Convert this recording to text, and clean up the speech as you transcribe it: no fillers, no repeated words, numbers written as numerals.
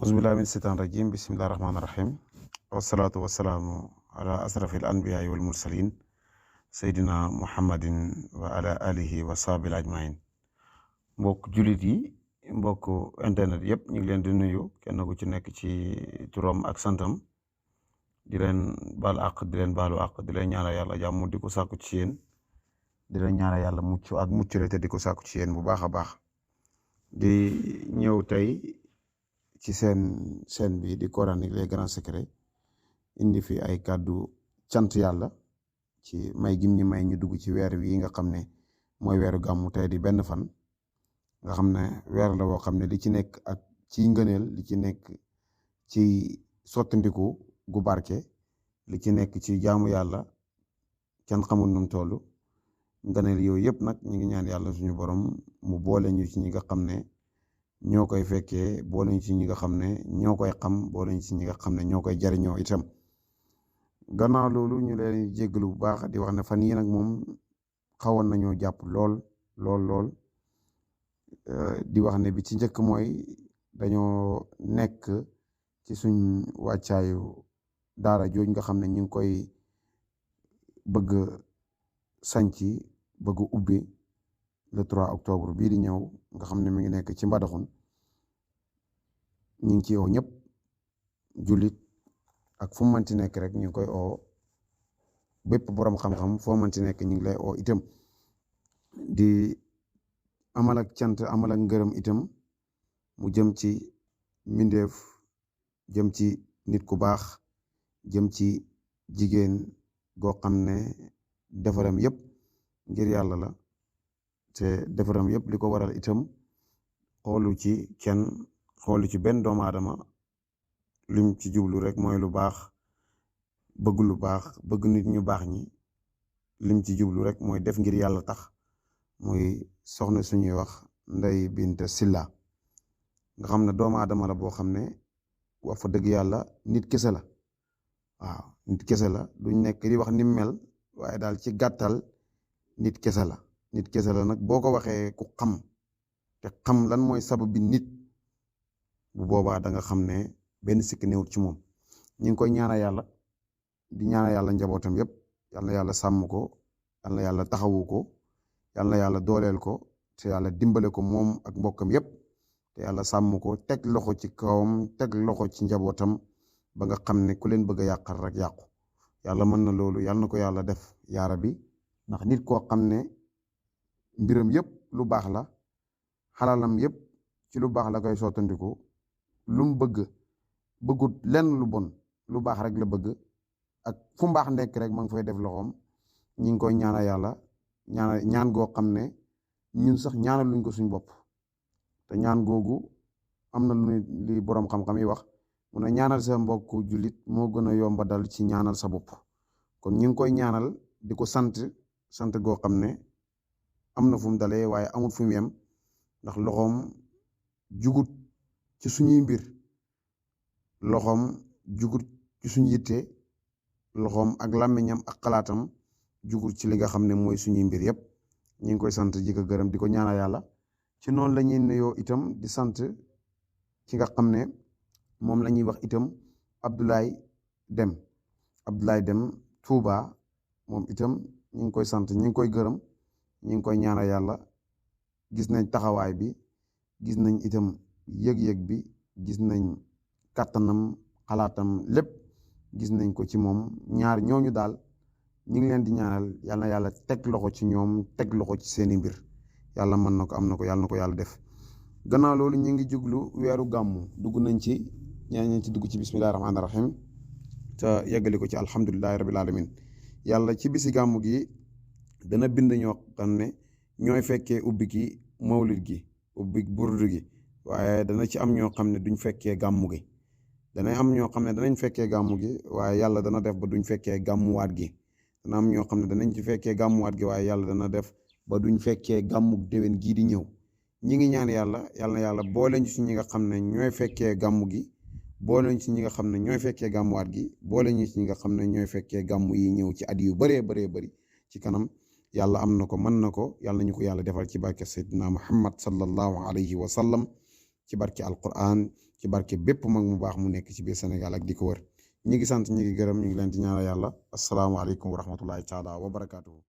Auzubillahi min seytaan rajim bismillahi rahmaani rahim wasalaatu wasalaamu ala asrafil anbiyaai wal mursalin seydina muhammadin wa ala alihi wa sahbil ajmain mbokk jullit yi mbokk internet yëpp ñu ngi leen di nuyu kenn ku ci nekk ci turam ak santam di leen baal àq di leen baalu àq di leen ñaanal yàlla jàmm di ko sàkku ci yéen di leen ñaanal yàlla mucc ak mucc te di ko sàkku ci yéen bu baax a baax di ñëw tey ci seen bi di coranique les grands secrets indi fi ay kàddu cant yàlla ci may gim ñi may ñu dugg ci weer wi nga xam ne mooy weeru gàmmu tey di benn fan nga xam ne weer la woo xam ne li ci nekk ak ci ngëneel li ci nekk ci sottandiku gu barke li ci nekk ci jaamu yàlla kenn xamul num toll ngëneel yooyu yëpp nag ñu ngi ñaan yàlla suñu borom mu boole ñu ci ñi nga xam ne ñoo koy fekkee boole ñu ci ñi nga xam ne ñoo koy xam boole ñu ci ñi nga xam ne ñoo koy jariñoo itam gannaaw loolu ñu leen jéggalu bu baax di wax ne fan yi nag moom xawoon nañoo jàpp lool di wax ne bi ci njëkk mooy dañoo nekk ci suñ wàccaayu daara jooj nga xam ne ñu ngi koy bëgg sanci bëgg ubbi le 3 octobre bii di ñëw nga xam ne mi ngi nekk ci Mbadakhoune ñu ngi ci oo ñëpp jullit ak fu mu mënti nekk rek ñu ngi koy oo bépp borom xam-xam foo mënti nekk ñu ngi lay oo itam di amal ak cant amal ak ngërëm itam mu jëm ci mbindeef jëm ci nit ku baax jëm ci jigéen goo xam ne defaram yëpp ngir yàlla la te defaram yëpp li ko waral itam xoolu ci benn doomu aadama lim ci jublu rek mooy lu baax bëgg nit ñu baax ñi lim ci jublu rek mooy def ngir yàlla tax muy soxna suñuy wax Ndeye Binta Sylla nga xam ne doomu aadama la boo xam ne wax fa dëgg yàlla nit kese la waaw nit kese la duñ nekk di wax ni mel waaye daal ci gàttal nit kese la nag boo ko waxee ku xam te xam lan mooy sabab bi nit bu boobaa da nga xam ne benn sikk newut ci moom ñu ngi koy ñaana yàlla di ñaana yàlla njabootam yépp yal na yàlla sàmm ko yal na yàlla taxawu ko yal na yàlla dooleel ko te yàlla dimbale ko moom ak mbokkam yépp te yàlla sàmm ko teg loxo ci kawam teg loxo ci njabootam ba nga xam ne ku leen bëgg a yàqal rek yàqu yàlla mën na loolu yal na ko yàlla def yaara bi ndax nit koo xam ne mbiram yëpp lu baax la xalalam yëpp ci lu baax la koy sottandiku lu mu bëggut lenn lu bon lu baax rek la bëgg ak fu mbaax nekk rek ma ngi fay def loxoom ñi ngi koy ñaana yàlla ñaan goo xam ne ñun sax ñaanal luñ ko suñ bopp te ñaan googu am na lu li boroom xam-xam yi wax mun a ñaanal sa mbokku jullit moo gën a yomba dal ci ñaanal sa bopp kon ñi ngi koy ñaanal di ko sant goo xam ne am na fu mu dalee waaye amul fu mu yem ndax loxoom jugut ci suñuy mbir loxoom jugut ci suñu yitte loxoom ak làmmiñam ak xalaatam jugut ci li nga xam ne mooy suñuy mbir yépp ñu ngi koy sant ji ko gërëm di ko ñaanal yàlla ci noonu la ñuy nuyoo itam di sant ki nga xam ne moom la ñuy wax itam Abdoulaye Dem Touba moom itam ñu ngi koy sant ñu ngi koy gërëm ñu ngi koy ñaanal yàlla gis nañ taxawaay bi gis nañ itam yëg-yëg bi gis nañ kàttanam xalaatam lépp gis nañ ko ci moom ñaar ñooñu daal ñu ngi leen di ñaanal yàlla na yàlla teg loxo ci ñoom teg loxo ci seeni mbir yàlla mën na ko am na ko yàlla na ko yàlla def gannaaw loolu ñu ngi jublu weeru gàmmu dugg nañ ci ñaan ci dugg ci bismillahi rahmaani rahim te yeggali ko ci alhamdulillahi rabbil alamin yàlla ci bisi gàmmu gi dana bind ñoo xam ne ñooy fekkee ubbi gi mawlid gi ubbi burdu gi waaye dana ci am ñoo xam ne duñ fekkee gàmmu gi dana am ñoo xam ne danañ fekkee gàmmu gi waaye yàlla dana def ba duñ fekkee gàmmuwaat gi dana am ñoo xam ne danañ ci fekkee gàmmuwaat gi waaye yàlla dana def ba duñ fekkee gàmmu déwén gii di ñëw ñi ngi ñaan yàlla booleñ ci ñi nga xam ne ñooy fekkee gàmmu gi booleñ ci ñi nga xam ne ñooy fekkee gàmmuwaat gi booleñ ci ñi nga xam ne ñooy fekkee gàmmu yi ñëw ci at yu bëree bëri ci kanam yàlla am na ko mën na ko yàlla ñu ko yàlla defal ci barke Seydina Muhammad sallallahu alayhi wa sallam ci barke Alquran ci barke bépp mag mu baax mu nekk ci biir Sénégal ak di ko wër ñi ngi sant ñi ngi gërëm ñu ngi leen di ñaanal yàlla asalaamaaleykum wa rahmatullahi taala wa barakaatuhu